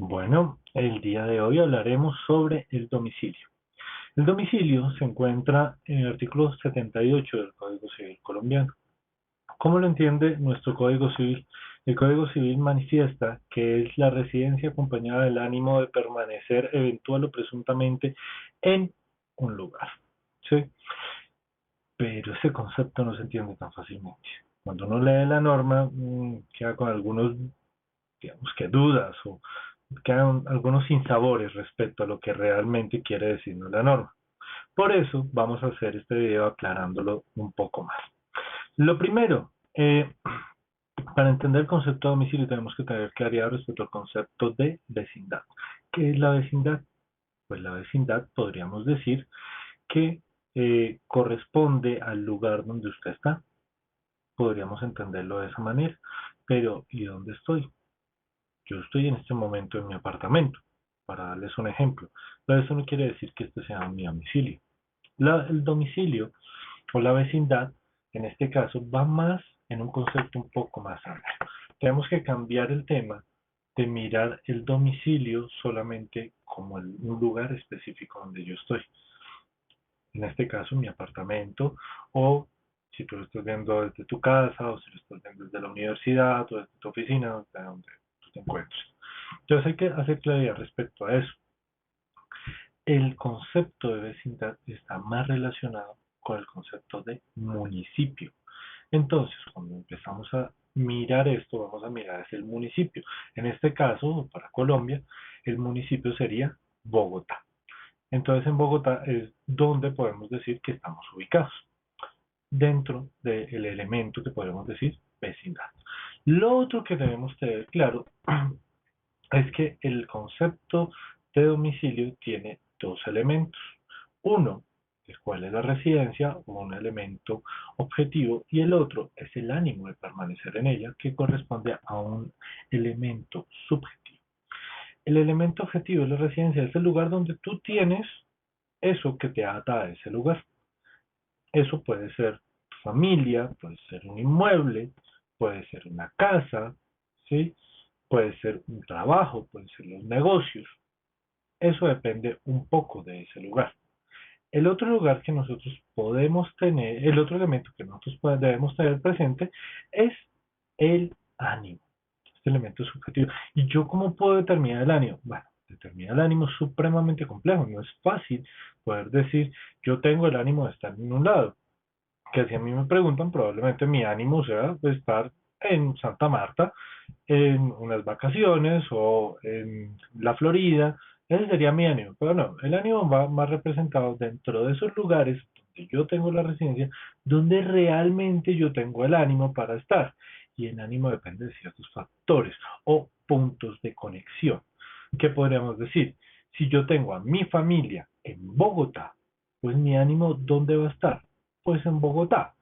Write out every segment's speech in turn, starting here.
Bueno, el día de hoy hablaremos sobre el domicilio. El domicilio se encuentra en el artículo 78 del Código Civil colombiano. ¿Cómo lo entiende nuestro Código Civil? El Código Civil manifiesta que es la residencia acompañada del ánimo de permanecer eventual o presuntamente en un lugar. ¿Sí? Pero ese concepto no se entiende tan fácilmente. Cuando uno lee la norma, queda con algunos, digamos que dudas o quedan algunos sinsabores respecto a lo que realmente quiere decirnos la norma. Por eso vamos a hacer este video aclarándolo un poco más. Lo primero, para entender el concepto de domicilio tenemos que tener claridad respecto al concepto de vecindad. ¿Qué es la vecindad? Pues la vecindad podríamos decir que corresponde al lugar donde usted está. Podríamos entenderlo de esa manera. Pero, ¿y dónde estoy? Yo estoy en este momento en mi apartamento, para darles un ejemplo. Pero eso no quiere decir que este sea mi domicilio. El domicilio o la vecindad, en este caso, va más en un concepto un poco más amplio. Tenemos que cambiar el tema de mirar el domicilio solamente como un lugar específico donde yo estoy. En este caso, mi apartamento, o si tú lo estás viendo desde tu casa, o si lo estás viendo desde la universidad, o desde tu oficina, desde donde tú te encuentres. Entonces hay que hacer claridad respecto a eso. El concepto de vecindad está más relacionado con el concepto de municipio. Entonces, cuando empezamos a mirar esto, vamos a mirar hacia el municipio. En este caso, para Colombia, el municipio sería Bogotá. Entonces, en Bogotá es donde podemos decir que estamos ubicados, dentro del elemento que podemos decir vecindad. Lo otro que debemos tener claro es que el concepto de domicilio tiene dos elementos. Uno, el cual es la residencia o un elemento objetivo, y el otro es el ánimo de permanecer en ella, que corresponde a un elemento subjetivo. El elemento objetivo de la residencia es el lugar donde tú tienes eso que te ata a ese lugar. Eso puede ser tu familia, puede ser un inmueble, puede ser una casa, ¿sí? Puede ser un trabajo, pueden ser los negocios. Eso depende un poco de ese lugar. El otro lugar que nosotros podemos tener, el otro elemento que nosotros debemos tener presente es el ánimo, este elemento subjetivo. ¿Y yo cómo puedo determinar el ánimo? Bueno, determinar el ánimo es supremamente complejo, no es fácil poder decir yo tengo el ánimo de estar en un lado, que si a mí me preguntan, probablemente mi ánimo sea de estar en Santa Marta en unas vacaciones o en la Florida. Ese sería mi ánimo, pero no, el ánimo va más representado dentro de esos lugares donde yo tengo la residencia, donde realmente yo tengo el ánimo para estar. Y el ánimo depende de ciertos factores o puntos de conexión. ¿Qué podríamos decir? Si yo tengo a mi familia en Bogotá, pues mi ánimo, ¿dónde va a estar? Pues en Bogotá.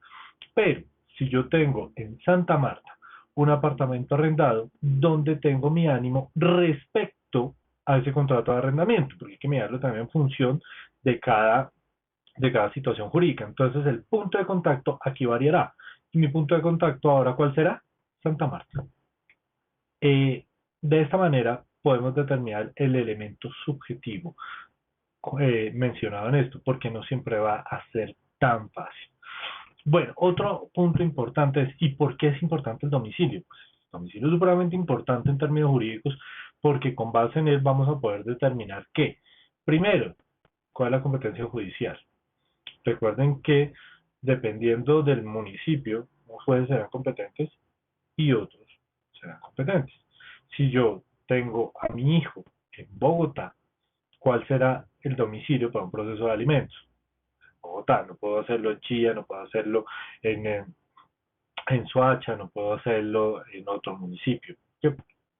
Pero si yo tengo en Santa Marta un apartamento arrendado, ¿dónde tengo mi ánimo respecto a ese contrato de arrendamiento? Porque hay que mirarlo también en función de cada situación jurídica. Entonces el punto de contacto aquí variará. Y mi punto de contacto ahora, ¿cuál será? Santa Marta. De esta manera podemos determinar el elemento subjetivo mencionado en esto, porque no siempre va a ser tan fácil. Bueno, otro punto importante es, ¿y por qué es importante el domicilio? Pues el domicilio es supremamente importante en términos jurídicos porque con base en él vamos a poder determinar qué. Primero, ¿cuál es la competencia judicial? Recuerden que dependiendo del municipio, unos jueces serán competentes y otros serán competentes. Si yo tengo a mi hijo en Bogotá, ¿cuál será el domicilio para un proceso de alimentos? Bogotá, no puedo hacerlo en Chía, no puedo hacerlo en Soacha, no puedo hacerlo en otro municipio. Yo,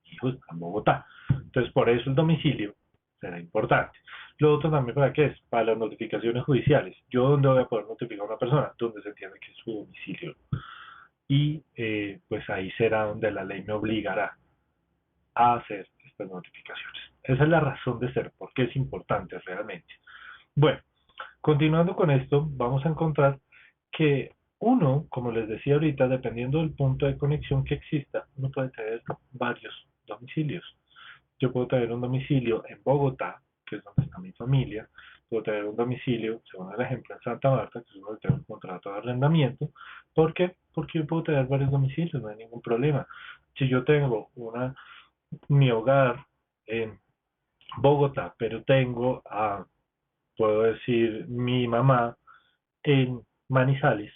hijo, está en Bogotá. Entonces, por eso el domicilio será importante. Lo otro también, ¿para qué es? Para las notificaciones judiciales. ¿Yo dónde voy a poder notificar a una persona? Donde se entiende que es su domicilio. Y pues ahí será donde la ley me obligará a hacer estas notificaciones. Esa es la razón de ser, porque es importante realmente. Bueno, continuando con esto, vamos a encontrar que uno, como les decía ahorita, dependiendo del punto de conexión que exista, uno puede tener varios domicilios. Yo puedo tener un domicilio en Bogotá, que es donde está mi familia, puedo tener un domicilio, según el ejemplo, en Santa Marta, que es donde tengo un contrato de arrendamiento. ¿Por qué? Porque yo puedo tener varios domicilios, no hay ningún problema. Si yo tengo mi hogar en Bogotá, pero tengo puedo decir, mi mamá en Manizales,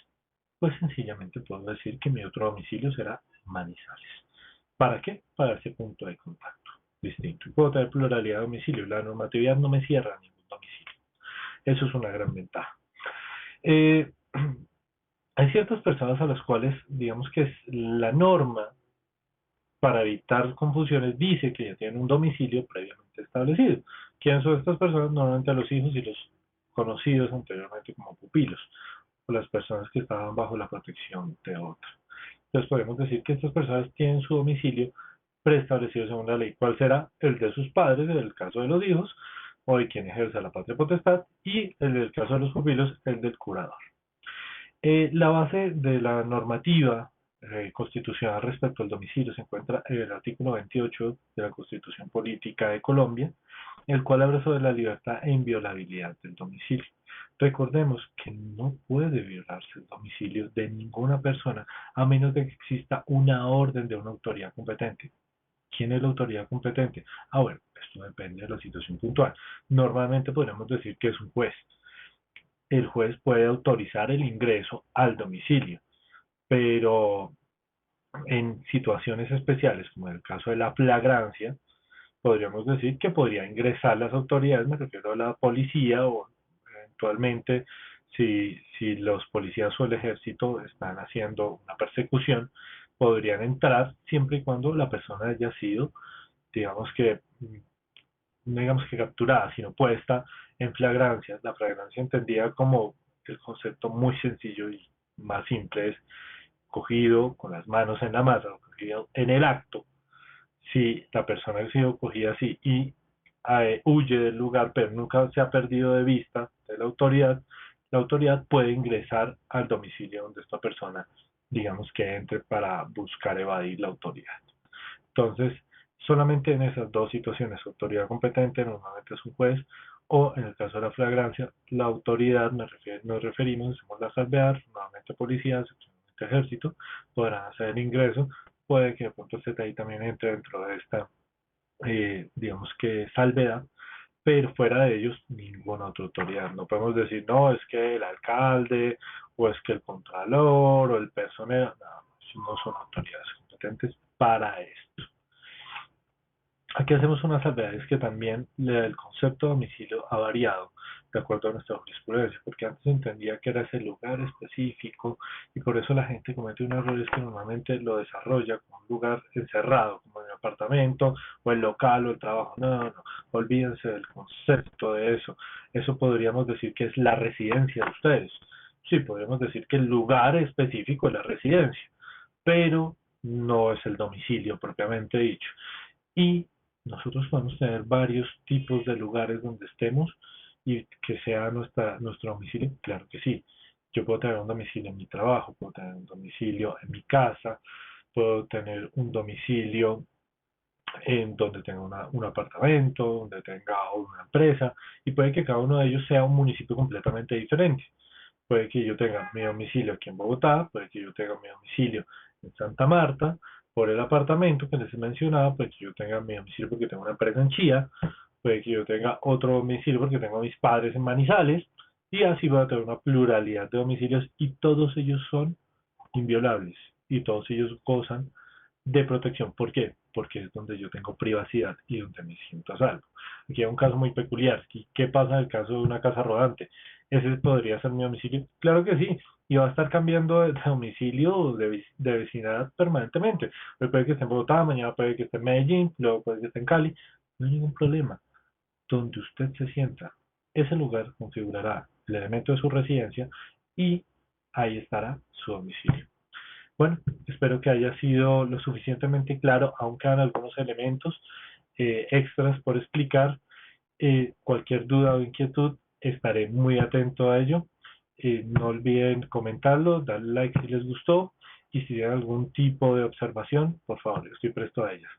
pues sencillamente puedo decir que mi otro domicilio será Manizales. ¿Para qué? Para ese punto de contacto distinto. Y puedo tener pluralidad de domicilio. La normatividad no me cierra ningún domicilio. Eso es una gran ventaja. Eh, hay ciertas personas a las cuales, digamos que es la norma para evitar confusiones, dice que ya tienen un domicilio previamente establecido. ¿Quiénes son estas personas? Normalmente los hijos y los conocidos anteriormente como pupilos, o las personas que estaban bajo la protección de otros. Entonces podemos decir que estas personas tienen su domicilio preestablecido según la ley. ¿Cuál será? El de sus padres, en el caso de los hijos, o de quien ejerza la patria potestad, y el del caso de los pupilos, el del curador. La base de la normativa constitucional respecto al domicilio se encuentra en el artículo 28 de la Constitución Política de Colombia, el cual habla sobre la libertad e inviolabilidad del domicilio. Recordemos que no puede violarse el domicilio de ninguna persona a menos de que exista una orden de una autoridad competente. ¿Quién es la autoridad competente? Bueno, esto depende de la situación puntual. Normalmente podríamos decir que es un juez. El juez puede autorizar el ingreso al domicilio, pero en situaciones especiales, como en el caso de la flagrancia, podríamos decir que podría ingresar las autoridades, me refiero a la policía o eventualmente si los policías o el ejército están haciendo una persecución, podrían entrar siempre y cuando la persona haya sido, digamos que, no digamos que capturada, sino puesta en flagrancia. La flagrancia entendida como el concepto muy sencillo y más simple es cogido con las manos en la masa, cogido en el acto. Si la persona ha sido cogida así y huye del lugar, pero nunca se ha perdido de vista de la autoridad puede ingresar al domicilio donde esta persona, digamos que entre para buscar evadir la autoridad. Entonces, solamente en esas dos situaciones, autoridad competente normalmente es un juez, o en el caso de la flagrancia, la autoridad, nos referimos, hacemos la salvedad, normalmente policías, ejército, podrán hacer el ingreso, puede que de pronto esté ahí también entre dentro de esta, digamos que salvedad, pero fuera de ellos ninguna otra autoridad. No podemos decir, no, es que el alcalde, o es que el contralor, o el personero, no son autoridades competentes para esto. Aquí hacemos una salvedad, es que también el concepto de domicilio ha variado de acuerdo a nuestra jurisprudencia, porque antes se entendía que era ese lugar específico y por eso la gente comete un error, es que normalmente lo desarrolla como un lugar encerrado, como en el apartamento o el local o el trabajo. No, no, no, olvídense del concepto de eso. Eso podríamos decir que es la residencia de ustedes. Sí, podríamos decir que el lugar específico es la residencia, pero no es el domicilio propiamente dicho. Y nosotros podemos tener varios tipos de lugares donde estemos y que sea nuestro domicilio. Claro que sí. Yo puedo tener un domicilio en mi trabajo, puedo tener un domicilio en mi casa, puedo tener un domicilio en donde tenga un apartamento, donde tenga una empresa, y puede que cada uno de ellos sea un municipio completamente diferente. Puede que yo tenga mi domicilio aquí en Bogotá, puede que yo tenga mi domicilio en Santa Marta, por el apartamento que les he mencionado, puede que yo tenga mi domicilio porque tengo una empresa en Chía, puede que yo tenga otro domicilio porque tengo a mis padres en Manizales, y así voy a tener una pluralidad de domicilios y todos ellos son inviolables y todos ellos gozan de protección. ¿Por qué? Porque es donde yo tengo privacidad y donde me siento a salvo. Aquí hay un caso muy peculiar. ¿Qué pasa en el caso de una casa rodante? ¿Ese podría ser mi domicilio? Claro que sí. Y va a estar cambiando de domicilio, de vecindad permanentemente. Hoy puede que esté en Bogotá, mañana puede que esté en Medellín, luego puede que esté en Cali. No hay ningún problema. Donde usted se sienta, ese lugar configurará el elemento de su residencia y ahí estará su domicilio. Bueno, espero que haya sido lo suficientemente claro, aunque quedan algunos elementos extras por explicar. Cualquier duda o inquietud, estaré muy atento a ello. No olviden comentarlo, darle like si les gustó y si tienen algún tipo de observación, por favor, estoy presto a ellas.